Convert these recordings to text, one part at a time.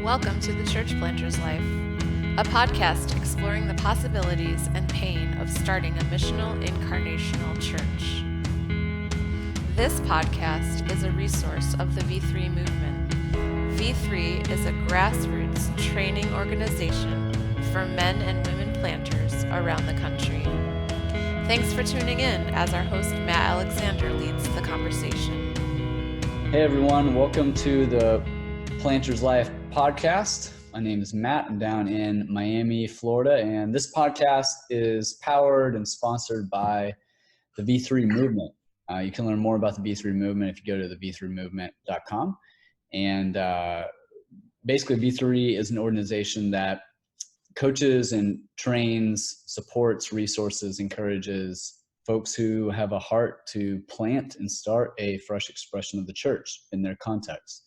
Welcome to The Church Planter's Life, a podcast exploring the possibilities and pain of starting a missional incarnational church. This podcast is a resource of the V3 movement. V3 is a grassroots training organization for men and women planters around the country. Thanks for tuning in as our host Matt Alexander leads the conversation. Hey everyone, welcome to the Planter's Life podcast. My name is Matt. I'm down in Miami, Florida, and this podcast is powered and sponsored by the V3 movement. You can learn more about the V3 movement if you go to the v3movement.com. And basically, V3 is an organization that coaches and trains, supports, resources, encourages folks who have a heart to plant and start a fresh expression of the church in their context.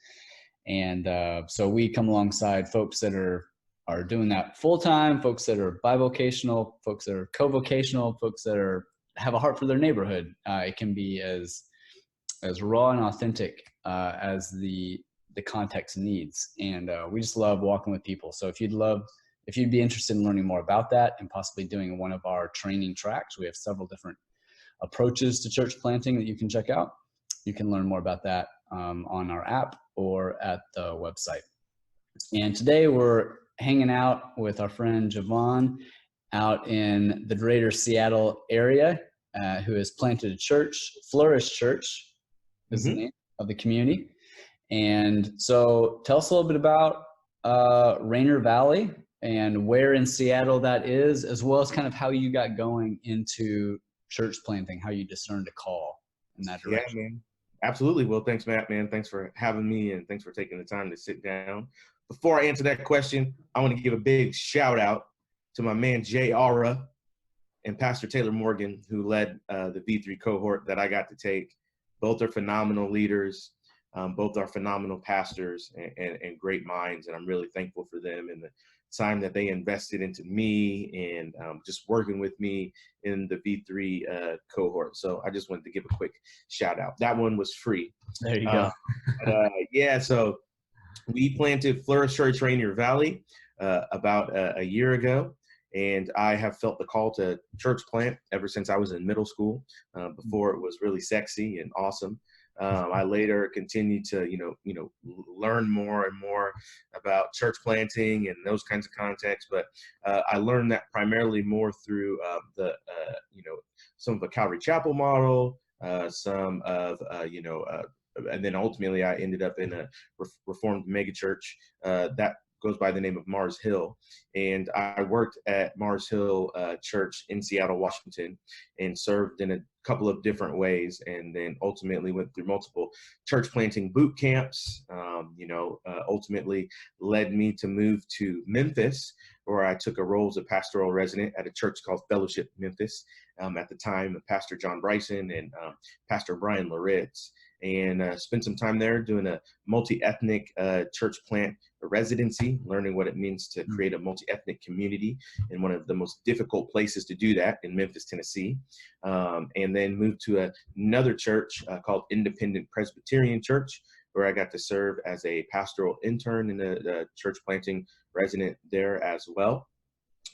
And so we come alongside folks that are doing that full-time, folks that are bivocational, folks that are co-vocational, folks that have a heart for their neighborhood. It can be as raw and authentic as the context needs. And we just love walking with people. So if you'd be interested in learning more about that and possibly doing one of our training tracks, we have several different approaches to church planting that you can check out. You can learn more about that on our app or at the website. And today we're hanging out with our friend Jevon out in the greater Seattle area, who has planted a church. Flourish Church is the name of the community. And so tell us a little bit about Rainier Valley and where in Seattle that is, as well as kind of how you got going into church planting, how you discerned a call in that direction. Yeah, man. Absolutely. Well, thanks, Matt, man. Thanks for having me and thanks for taking the time to sit down. Before I answer that question, I want to give a big shout out to my man, Jay Aura and Pastor Taylor Morgan, who led the V3 cohort that I got to take. Both are phenomenal leaders. Both are phenomenal pastors and great minds. And I'm really thankful for them and the time that they invested into me and just working with me in the V3 cohort. So I just wanted to give a quick shout out. That one was free. There you go. Yeah, so we planted Flourish Church Rainier Valley about a year ago. And I have felt the call to church plant ever since I was in middle school, before it was really sexy and awesome. I later continued to, learn more and more about church planting and those kinds of contexts. But I learned that primarily more through some of the Calvary Chapel model, and then ultimately I ended up in a Reformed megachurch that goes by the name of Mars Hill. And I worked at Mars Hill Church in Seattle, Washington, and served in a couple of different ways, and then ultimately went through multiple church planting boot camps. Ultimately led me to move to Memphis, where I took a role as a pastoral resident at a church called Fellowship Memphis. At the time, Pastor John Bryson and Pastor Brian Loritz, and spent some time there doing a multi-ethnic church plant residency, learning what it means to create a multi-ethnic community in one of the most difficult places to do that in Memphis, Tennessee. And then moved to another church called Independent Presbyterian Church, where I got to serve as a pastoral intern and a church planting resident there as well.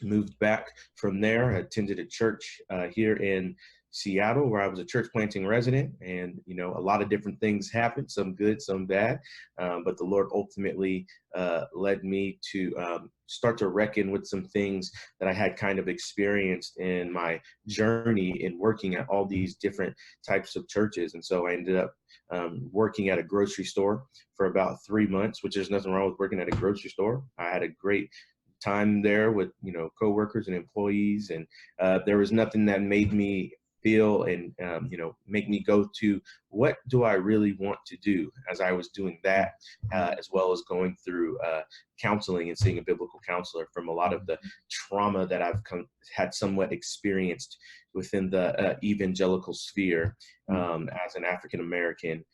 Moved back from there, attended a church here in Seattle, where I was a church planting resident, and a lot of different things happened, some good, some bad, but the Lord ultimately led me to start to reckon with some things that I had kind of experienced in my journey in working at all these different types of churches. And so I ended up working at a grocery store for about 3 months, which there's nothing wrong with working at a grocery store. I had a great time there with coworkers and employees, and there was nothing that made me feel and make me go to what do I really want to do, as I was doing that, as well as going through counseling and seeing a biblical counselor from a lot of the trauma that I've had somewhat experienced within the evangelical sphere as an African American,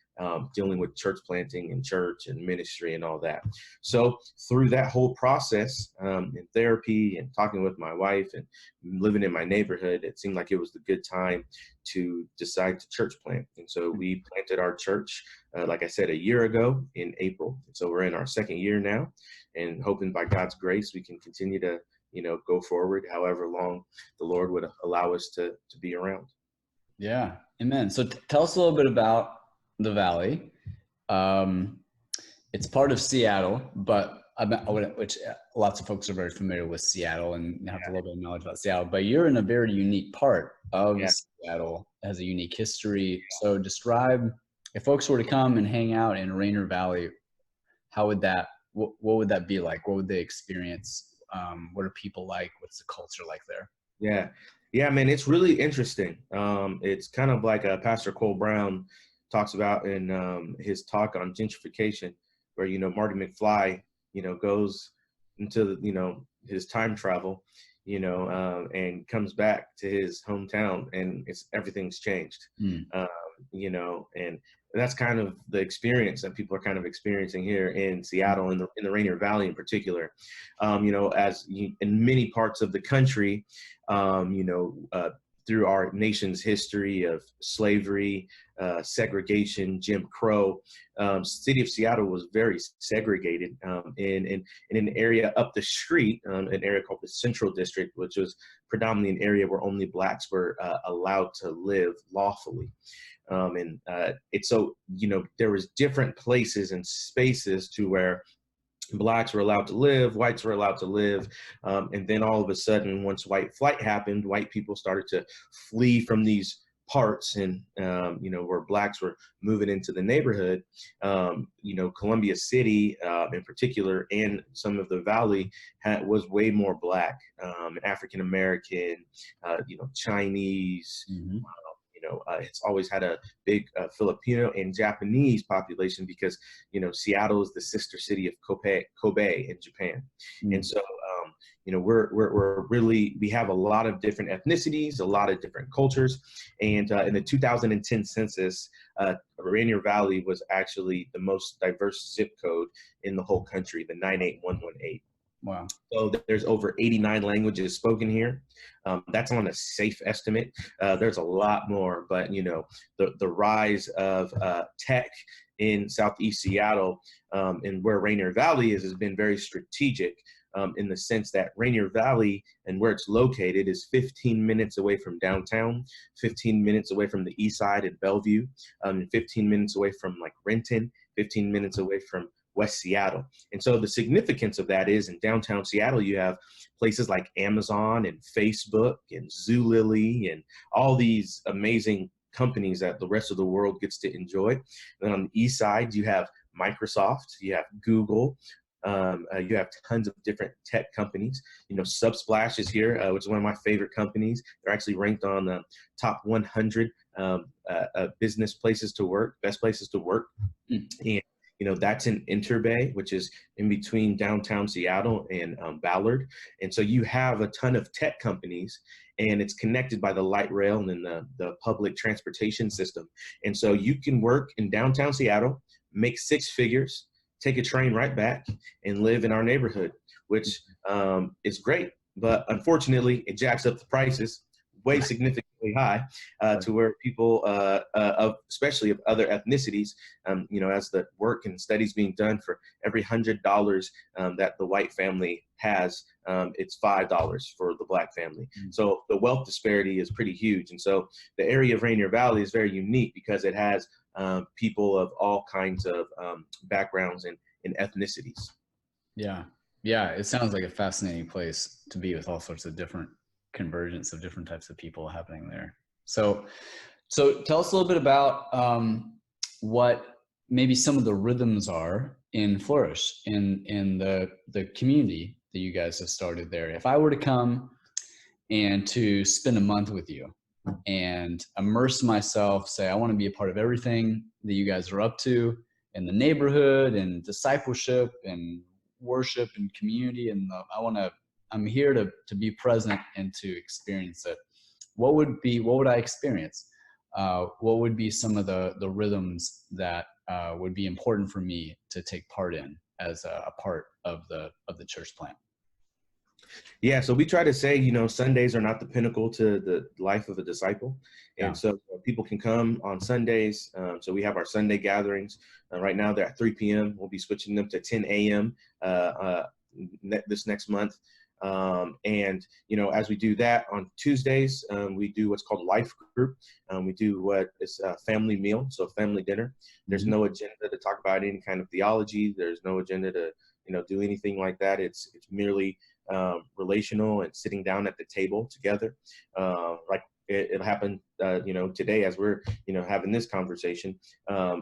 dealing with church planting and church and ministry and all that. So through that whole process, in therapy and talking with my wife and living in my neighborhood, it seemed like it was the good time to decide to church plant. And so we planted our church, like I said, a year ago in April. And so we're in our second year now, and hoping by God's grace, we can continue to, go forward however long the Lord would allow us to be around. Yeah. Amen. So tell us a little bit about the Valley. It's part of Seattle, but which lots of folks are very familiar with Seattle and have a little bit of knowledge about Seattle, but you're in a very unique part of Seattle. It has a unique history. So describe, if folks were to come and hang out in Rainier Valley, how would what would that be like? What would they experience? What are people like? What's the culture like there? Yeah, man, it's really interesting. It's kind of like Pastor Cole Brown talks about in his talk on gentrification, where, Marty McFly, goes into, his time travel, and comes back to his hometown, and everything's changed, and that's kind of the experience that people are kind of experiencing here in Seattle, in the Rainier Valley in particular. As in many parts of the country, through our nation's history of slavery, segregation, Jim Crow, city of Seattle was very segregated. In an area up the street, an area called the Central District, which was predominantly an area where only Blacks were allowed to live lawfully. It's so, there was different places and spaces to where Blacks were allowed to live, whites were allowed to live. And then all of a sudden, once white flight happened, white people started to flee from these parts, and, where Blacks were moving into the neighborhood. Columbia City in particular, and some of the Valley was way more Black, African American, Chinese. Mm-hmm. It's always had a big Filipino and Japanese population because, Seattle is the sister city of Kobe in Japan. Mm-hmm. And so, we have a lot of different ethnicities, a lot of different cultures. And in the 2010 census, Rainier Valley was actually the most diverse zip code in the whole country, the 98118. Wow. So there's over 89 languages spoken here. That's on a safe estimate. There's a lot more, but the rise of tech in Southeast Seattle, and where Rainier Valley has been very strategic, in the sense that Rainier Valley and where it's located is 15 minutes away from downtown, 15 minutes away from the east side at Bellevue, 15 minutes away from like Renton, 15 minutes away from West Seattle. And so the significance of that is in downtown Seattle, you have places like Amazon and Facebook and Zulily and all these amazing companies that the rest of the world gets to enjoy. And then on the east side, you have Microsoft, you have Google, you have tons of different tech companies. Subsplash is here, which is one of my favorite companies. They're actually ranked on the top 100 business places to work, best places to work. And that's in Interbay, which is in between downtown Seattle and Ballard. And so you have a ton of tech companies, and it's connected by the light rail and then the public transportation system. And so you can work in downtown Seattle, make six figures, take a train right back, and live in our neighborhood, which is great. But unfortunately, it jacks up the prices way significantly high to where people, especially of other ethnicities, as the work and studies being done for every $100 that the white family has, it's $5 for the Black family. Mm-hmm. So the wealth disparity is pretty huge. And so the area of Rainier Valley is very unique because it has people of all kinds of backgrounds and ethnicities. Yeah. Yeah. It sounds like a fascinating place to be with all sorts of different convergence of different types of people happening there. So tell us a little bit about what maybe some of the rhythms are in Flourish, in the community that you guys have started there. If I were to come and to spend a month with you and immerse myself, say, I want to be a part of everything that you guys are up to in the neighborhood and discipleship and worship and community, and I'm here to be present and to experience it. what would I experience? What would be some of the rhythms that would be important for me to take part in as a part of the church plant? Yeah, so we try to say, Sundays are not the pinnacle to the life of a disciple. Yeah. And so people can come on Sundays. So we have our Sunday gatherings. Right now they're at 3 p.m. We'll be switching them to 10 a.m. This next month. And, as we do that on Tuesdays, we do what's called life group. We do what is a family meal, so family dinner. There's no agenda to talk about any kind of theology. There's no agenda to, do anything like that. It's merely relational and sitting down at the table together. Like it happened, today as we're, having this conversation.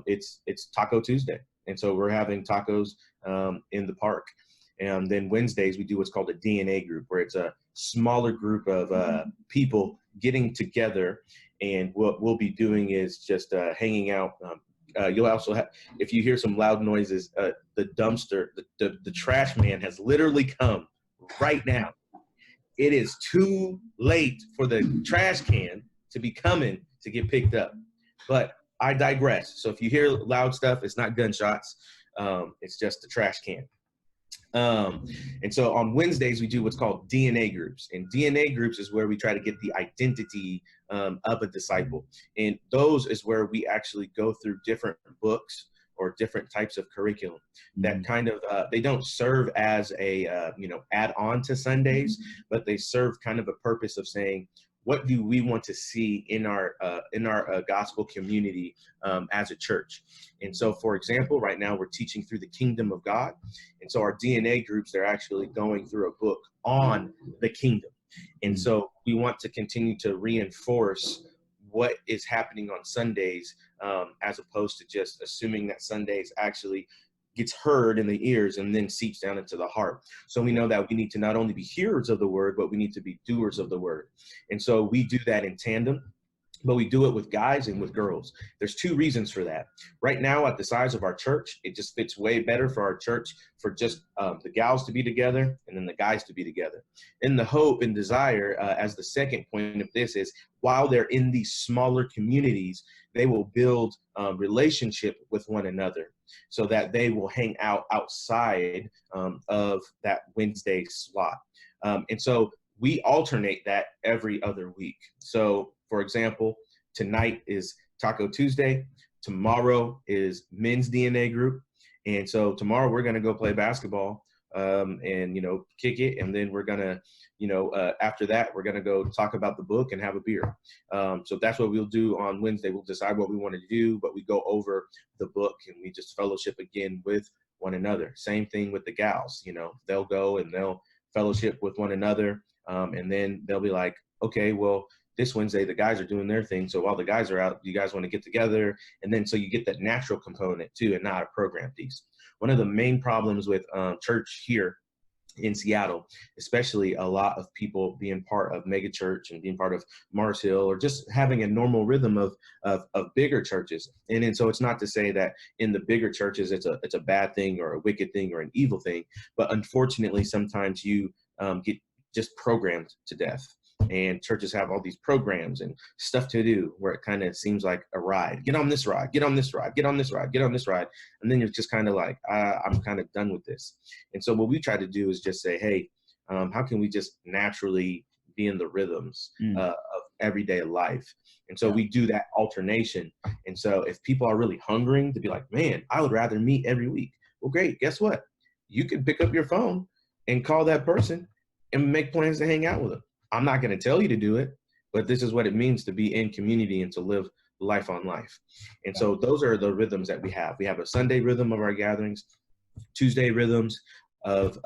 It's Taco Tuesday. And so we're having tacos in the park. And then Wednesdays, we do what's called a DNA group, where it's a smaller group of people getting together. And what we'll be doing is just hanging out. You'll also have, if you hear some loud noises, the dumpster, the trash man has literally come right now. It is too late for the trash can to be coming to get picked up. But I digress. So if you hear loud stuff, it's not gunshots. It's just the trash can. And so on Wednesdays, we do what's called DNA groups. And DNA groups is where we try to get the identity of a disciple. And those is where we actually go through different books or different types of curriculum that kind of, they don't serve as a, add on to Sundays, but they serve kind of a purpose of saying, what do we want to see in our gospel community as a church? And so, for example, right now we're teaching through the kingdom of God. And so our DNA groups, they're actually going through a book on the kingdom. And so we want to continue to reinforce what is happening on Sundays, as opposed to just assuming that Sundays actually gets heard in the ears and then seeps down into the heart. So we know that we need to not only be hearers of the word, but we need to be doers of the word. And so we do that in tandem, but we do it with guys and with girls. There's two reasons for that. Right now, at the size of our church, it just fits way better for our church for just the gals to be together and then the guys to be together. And the hope and desire, as the second point of this, is while they're in these smaller communities, they will build relationship with one another so that they will hang out outside of that Wednesday slot. And so we alternate that every other week. So, for example, tonight is Taco Tuesday. Tomorrow is men's DNA group. And so tomorrow we're going to go play basketball and, kick it. And then we're going to, after that, we're going to go talk about the book and have a beer. So that's what we'll do on Wednesday. We'll decide what we want to do, but we go over the book and we just fellowship again with one another. Same thing with the gals, they'll go and they'll fellowship with one another. And then they'll be like, okay, well, this Wednesday, the guys are doing their thing. So while the guys are out, you guys want to get together. And then so you get that natural component too, and not a program piece. One of the main problems with church here in Seattle, especially a lot of people being part of mega church and being part of Mars Hill, or just having a normal rhythm of bigger churches. And then so it's not to say that in the bigger churches, it's a bad thing or a wicked thing or an evil thing. But unfortunately, sometimes you get just programmed to death. And churches have all these programs and stuff to do where it kind of seems like a ride. Get on this ride, get on this ride, get on this ride, get on this ride. And then you're just kind of like, I'm kind of done with this. And so what we try to do is just say, hey, how can we just naturally be in the rhythms of everyday life? And so we do that alternation. And so if people are really hungering to be like, man, I would rather meet every week. Well, great. Guess what? You can pick up your phone and call that person and make plans to hang out with them. I'm not going to tell you to do it, but this is what it means to be in community and to live life on life. And so those are the rhythms that we have. We have a Sunday rhythm of our gatherings, Tuesday rhythms of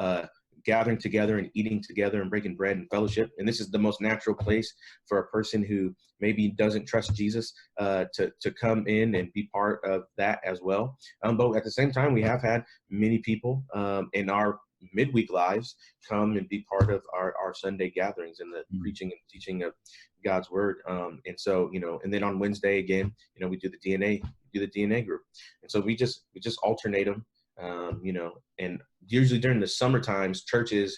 gathering together and eating together and breaking bread and fellowship. And this is the most natural place for a person who maybe doesn't trust Jesus to come in and be part of that as well. But at the same time, we have had many people in our midweek lives come and be part of our Sunday gatherings and the preaching and teaching of God's word. And so, and then on Wednesday again, we do the DNA group. And so we just alternate them, and usually during the summer times, churches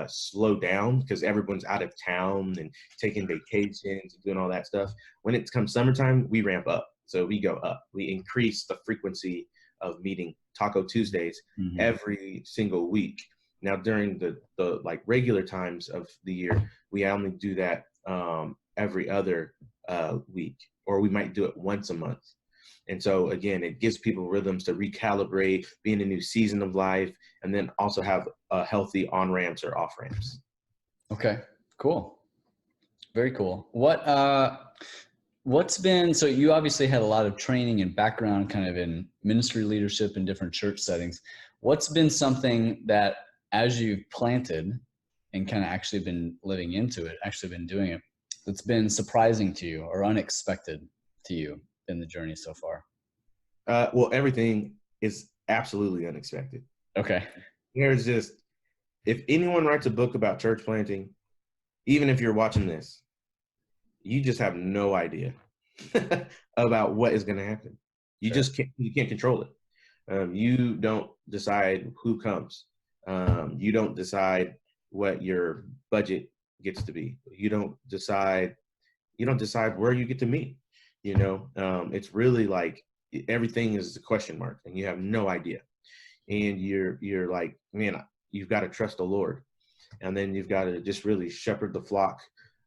slow down because everyone's out of town and taking vacations and doing all that stuff. When it comes summertime, we ramp up. So we go up. We increase the frequency of meeting Taco Tuesdays every single week. Now during the like regular times of the year, we only do that every other week, or we might do it once a month. And so again, it gives people rhythms to recalibrate, be in a new season of life, and then also have healthy on-ramps or off-ramps. Okay, cool. Very cool. What's been, so you obviously had a lot of training and background kind of in ministry leadership in different church settings. What's been something that as you've planted and kind of actually been living into it, actually been doing it, that's been surprising to you or unexpected to you in the journey so far? Well, everything is absolutely unexpected. Okay. There's just, if anyone writes a book about church planting, even if you're watching this, you just have no idea about what is going to happen. You just can't control it. You don't decide who comes. You don't decide what your budget gets to be. You don't decide where you get to meet. You know, it's really like everything is a question mark and you have no idea. And you're like, man, you've got to trust the Lord. And then you've got to just really shepherd the flock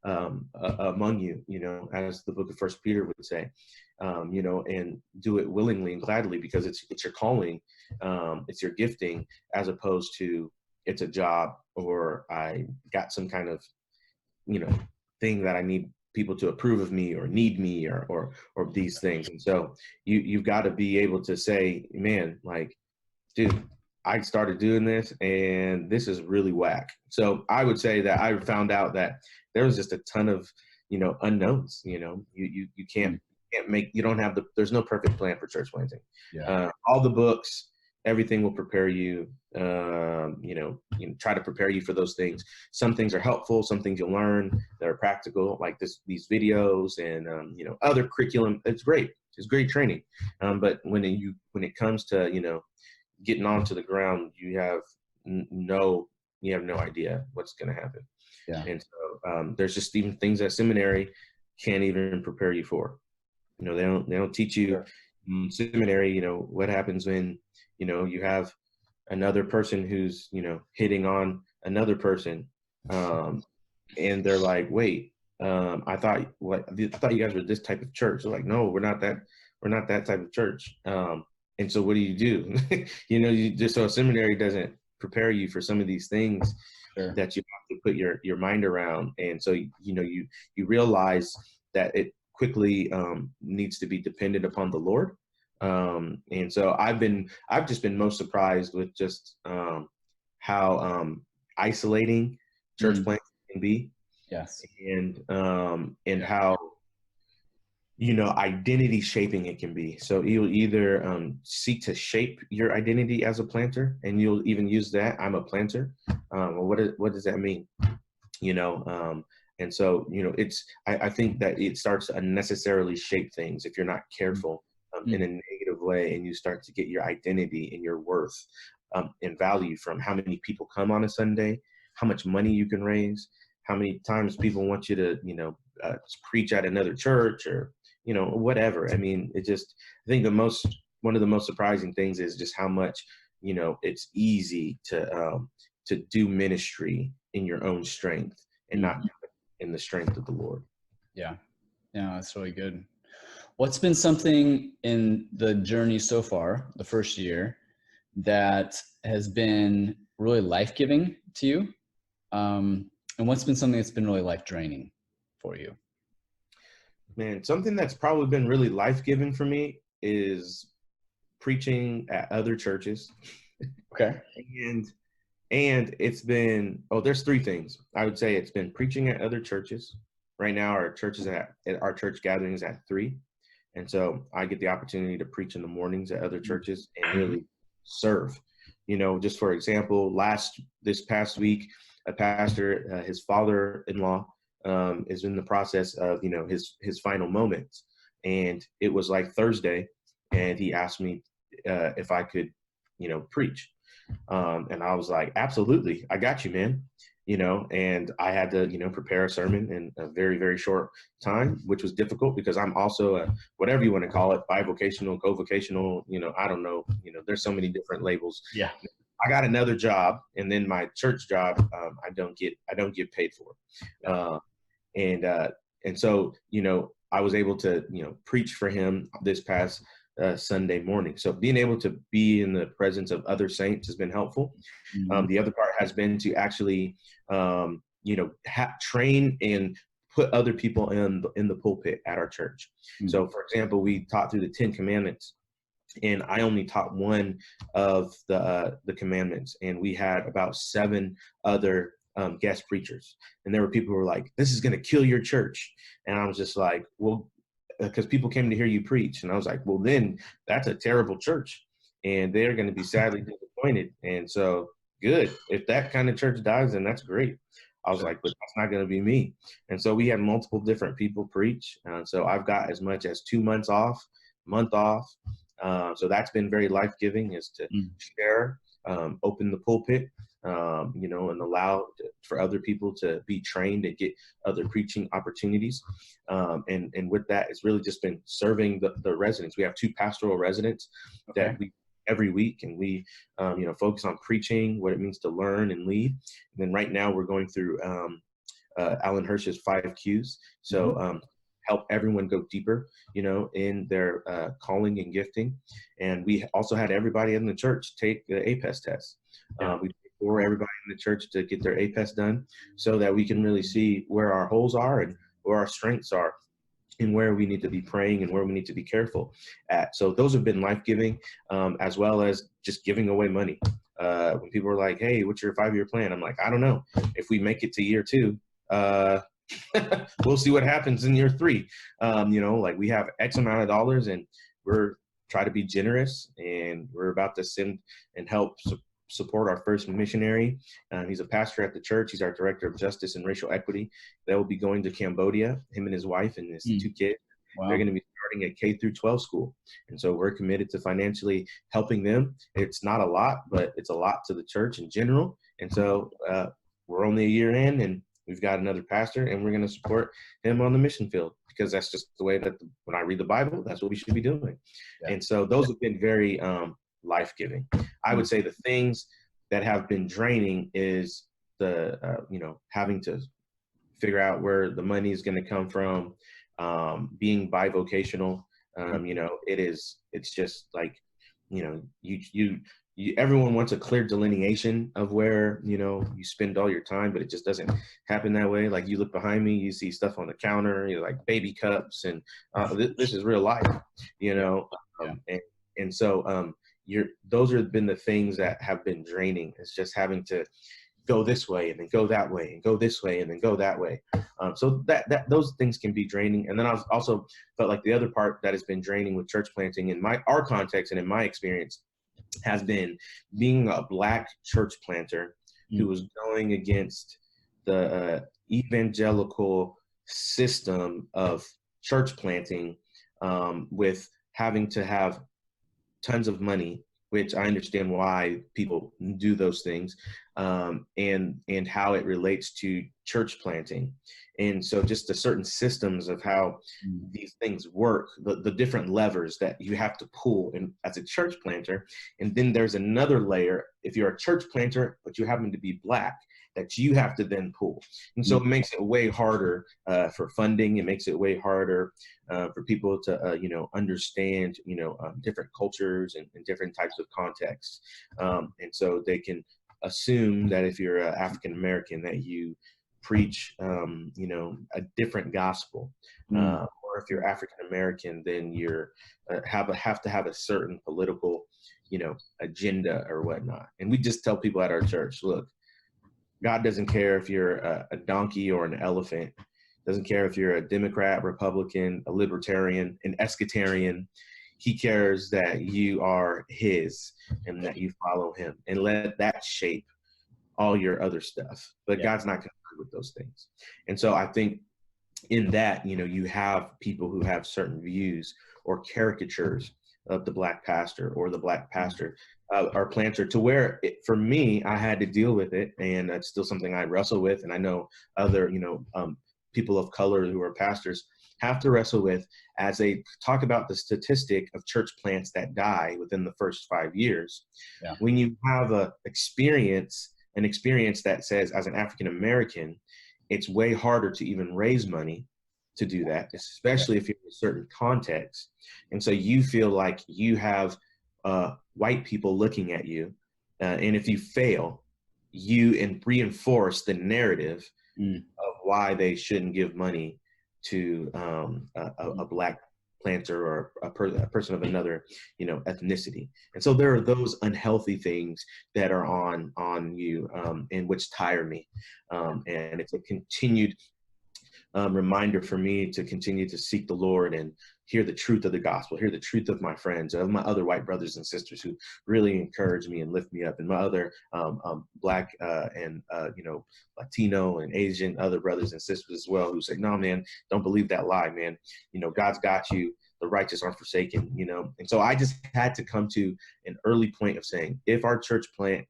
among you, you know, as the book of First Peter would say, you know, and do it willingly and gladly because it's your calling, it's your gifting, as opposed to it's a job or I got some kind of, you know, thing that I need people to approve of me or need me or these things. And so you've got to be able to say, man, like, dude, I started doing this and this is really whack. So I would say that I found out that there was just a ton of, you know, unknowns. You know, you can't make, you don't have there's no perfect plan for church planting. Yeah. All the books, everything will prepare you, you know, try to prepare you for those things. Some things are helpful, some things you'll learn that are practical, like these videos and, you know, other curriculum. It's great. It's great training. But when it comes to, you know, getting onto the ground, you have no idea what's going to happen. Yeah. And so there's just even things that seminary can't even prepare you for. You know, they don't teach you in seminary, you know, what happens when, you know, you have another person who's, you know, hitting on another person. And they're like, wait, I thought you guys were this type of church. They're like, no, we're not that type of church. And so what do? You know, so a seminary doesn't prepare you for some of these things that you have to put your mind around. And so, you know, you realize that it quickly needs to be dependent upon the Lord. And so I've just been most surprised with just how isolating church planting can be. Yes. And how, you know, identity shaping it can be. So you'll either seek to shape your identity as a planter, and you'll even use that, I'm a planter. Well, what does that mean? You know, and so, you know, I think that it starts to unnecessarily shape things if you're not careful in a negative way, and you start to get your identity and your worth and value from how many people come on a Sunday, how much money you can raise, how many times people want you to, you know, preach at another church or, you know, whatever. I mean, I think one of the most surprising things is just how much, you know, it's easy to do ministry in your own strength and not in the strength of the Lord. Yeah. Yeah, that's really good. What's been something in the journey so far, the first year, that has been really life-giving to you? And what's been something that's been really life-draining for you? Man, something that's probably been really life-giving for me is preaching at other churches. Okay. And it's been, there's three things. I would say it's been preaching at other churches. Right now, our church gathering is at 3. And so I get the opportunity to preach in the mornings at other churches and really serve. You know, just for example, this past week, a pastor, his father-in-law, is in the process of, you know, his final moments. And it was like Thursday, and he asked me if I could, you know, preach. And I was like, absolutely, I got you, man. and I had to, prepare a sermon in a very, very short time, which was difficult because I'm also a, whatever you want to call it, bivocational, co-vocational, I don't know, there's so many different labels. Yeah. I got another job, and then my church job, I don't get paid for. And so, I was able to, preach for him this past Sunday morning. So being able to be in the presence of other saints has been helpful. The other part has been to actually, train and put other people in the pulpit at our church. So, for example, we taught through the 10 Commandments, and I only taught one of the commandments, and we had about 7 other guest preachers. And there were people who were like, "This is going to kill your church." And I was just like, well, because people came to hear you preach. And I was like, well, then that's a terrible church, and they're going to be sadly disappointed. And so, good. If that kind of church dies, then that's great. I was like, but that's not going to be me. And so we had multiple different people preach. So I've got as much as 2 months off, month off. So that's been very life-giving, is to share, open the pulpit, and allow for other people to be trained and get other preaching opportunities. And with that, it's really just been serving the residents. We have 2 pastoral residents that we every week, and we focus on preaching, what it means to learn and lead. And then right now we're going through Alan Hirsch's 5 Qs. So help everyone go deeper, in their calling and gifting. And we also had everybody in the church take the APES test. We paid for everybody in the church to get their APES done, so that we can really see where our holes are and where our strengths are, and where we need to be praying and where we need to be careful at. So those have been life-giving, as well as just giving away money. When people are like, "Hey, what's your 5-year plan?" I'm like, I don't know. If we make it to year 2, we'll see what happens in year 3. Like, we have X amount of dollars, and we're try to be generous, and we're about to send and help support our first missionary. He's a pastor at the church. He's our director of justice and racial equity. They will be going to Cambodia, him and his wife and his 2 kids. Wow. They're going to be starting a K-12 school. And so we're committed to financially helping them. It's not a lot, but it's a lot to the church in general. And so we're only a year in, and we've got another pastor, and we're going to support him on the mission field, because that's just the way that when I read the Bible, that's what we should be doing. Yeah. And so those have been very life-giving. I would say the things that have been draining is the, having to figure out where the money is going to come from, being bivocational. It's just like, everyone wants a clear delineation of where, you spend all your time, but it just doesn't happen that way. Like, you look behind me, you see stuff on the counter, like baby cups, and this is real life, and so those have been the things that have been draining. It's just having to go this way and then go that way and go this way and then go that way. So that those things can be draining. And then I also felt like the other part that has been draining with church planting in our context and in my experience has been being a Black church planter who was going against the evangelical system of church planting, with having to have tons of money, which I understand why people do those things, and how it relates to church planting. And so just the certain systems of how these things work, the different levers that you have to pull as a church planter. And then there's another layer, if you're a church planter, but you happen to be Black, that you have to then pull. And so it makes it way harder for funding. It makes it way harder for people to, understand, different cultures and different types of contexts. And so they can assume that if you're African-American, that you preach, a different gospel. Or if you're African-American, then you're have to have a certain political, agenda or whatnot. And we just tell people at our church, look, God doesn't care if you're a donkey or an elephant. Doesn't care if you're a Democrat, Republican, a libertarian, an escatarian. He cares that you are his and that you follow him, and let that shape all your other stuff. But God's not concerned with those things. And so I think in that, you have people who have certain views or caricatures of the black pastor or the black pastor or planter, to where for me, I had to deal with it, and it's still something I wrestle with. And I know other, people of color who are pastors have to wrestle with as they talk about the statistic of church plants that die within the first 5 years. Yeah. When you have an experience that says, as an African American, it's way harder to even raise money to do that, especially if you're in a certain context. And so you feel like you have white people looking at you. And if you fail, you reinforce the narrative of why they shouldn't give money to a black planter or a person of another, ethnicity. And so there are those unhealthy things that are on you, and which tire me. And it's a continued reminder for me to continue to seek the Lord and hear the truth of the gospel, hear the truth of my friends, of my other white brothers and sisters who really encourage me and lift me up, and my other black and Latino and Asian other brothers and sisters as well, who say, no, man, don't believe that lie, man. God's got you. The righteous aren't forsaken, And so I just had to come to an early point of saying, if our church plant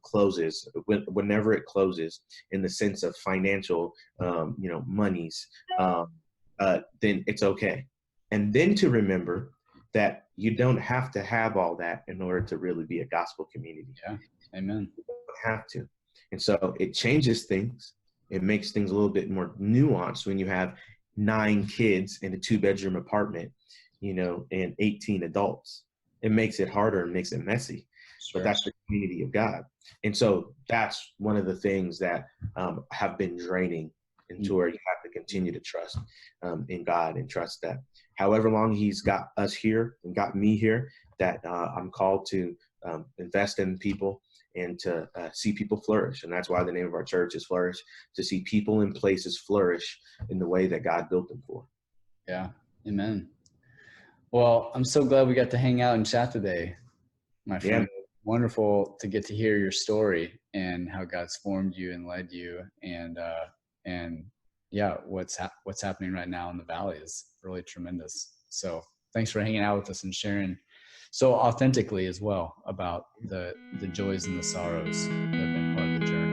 closes, whenever it closes, in the sense of financial, monies, then it's okay. And then to remember that you don't have to have all that in order to really be a gospel community. Yeah. Amen. You don't have to. And so it changes things. It makes things a little bit more nuanced when you have 9 kids in a 2-bedroom apartment, and 18 adults. It makes it harder and makes it messy. Sure. But that's the community of God. And so that's one of the things that have been draining, into where you have to continue to trust in God, and trust that however long he's got us here and got me here, that I'm called to invest in people and to see people flourish. And that's why the name of our church is Flourish, to see people and places flourish in the way that God built them for. Yeah. Amen. Well, I'm so glad we got to hang out and chat today, my friend. Yeah. Wonderful to get to hear your story and how God's formed you and led you, and yeah, what's happening right now in the valley is really tremendous. So thanks for hanging out with us and sharing so authentically as well about the joys and the sorrows that have been part of the journey.